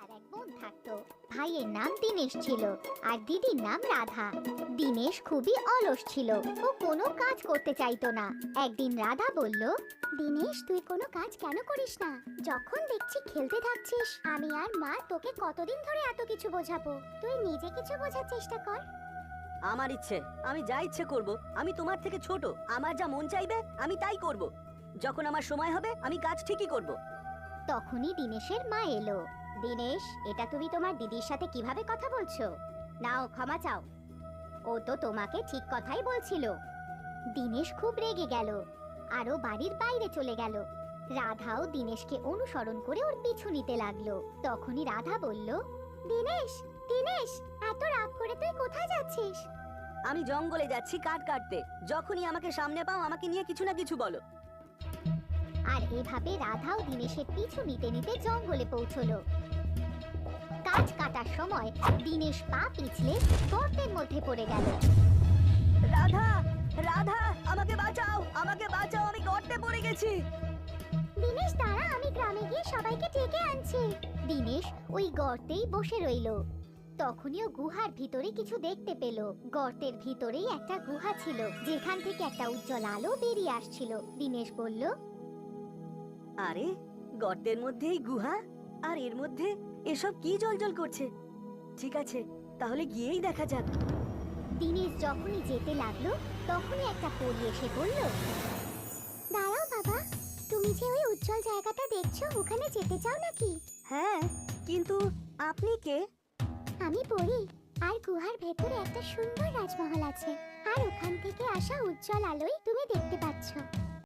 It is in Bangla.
আর এক বোন থাকতো। ভাইয়ের নাম দীনেশ ছিল আর দিদির নাম রাধা। দীনেশ খুবই অলস ছিল, ও কোনো কাজ করতে চাইতো না। একদিন রাধা বলল, দীনেশ তুই কোনো কাজ কেন করিস না? যখন দেখছি খেলতে থাকছিস, আমি আর মা তোকে কতদিন ধরে এত কিছু বোঝাবো, তুই নিজে কিছু বোঝার চেষ্টা কর। আমার ইচ্ছে, আমি যা ইচ্ছে করব। আমি তোমার থেকে ছোট, আমার যা মন চাইবে আমি তাই করব। যখন আমার সময় হবে আমি কাজ ঠিকই করব। তখনই দীনেশের মা এলো। দীনেশ, এটা তুমি তোমার দিদির সাথে কিভাবে কথা বলছো? নাও ক্ষমা চাও, ও তো তোমাকে ঠিক কথাই বলছিল। দীনেশ খুব রেগে গেল আর ও বাড়ির বাইরে চলে গেল। রাধাও দীনেশকে অনুসরণ করে ওর পিছু নিতে লাগলো। তখনই রাধা বলল, দীনেশ, দীনেশ, এত রাগ করে তুই কোথায় যাচ্ছিস? আমি জঙ্গলে যাচ্ছি কাঠ কাটতে। যখনই আমাকে সামনে পাও আমাকে নিয়ে কিছু না কিছু বলো। আর এভাবে রাধাও দীনেশের পিছু নিতে নিতে জঙ্গলে পৌঁছলো। কাঠ কাটার সময় দীনেশ পা পিছলে গর্তের মধ্যে পড়ে গেল। রাধা, রাধা, আমাকে বাঁচাও, আমাকে বাঁচাও, আমি গর্তে পড়ে গেছি। দীনেশ দাঁড়া, আমি গ্রামে গিয়ে সবাইকে ডেকে আনছি। দীনেশ ওই গর্তেই বসে রইল। তখনই ও গুহার ভিতরে কিছু দেখতে পেল। গর্তের ভিতরেই একটা গুহা ছিল, যেখান থেকে একটা উজ্জ্বল আলো বেরিয়ে আসছিল। দীনেশ বলল, আরে, গর্তের মধ্যেই গুহা, আর এর মধ্যে এসব কি জ্বলজ্বল করছে? ঠিক আছে, তাহলে গিয়েই দেখা যাক। দীনেশ যখনই যেতে লাগলো, তখনই একটা পরী এসে বলল, দাঁড়াও বাবা, তুমি যে ওই উজ্জ্বল জায়গাটা দেখছো, ওখানে যেতে চাও নাকি? হ্যাঁ, কিন্তু আপনি কে? আমি পড়ি, আর গুহার ভেতরে একটা সুন্দর রাজমহল আছে, আর ওখান থেকে আসা উজ্জ্বল আলোই তুমি দেখতে পাচ্ছ।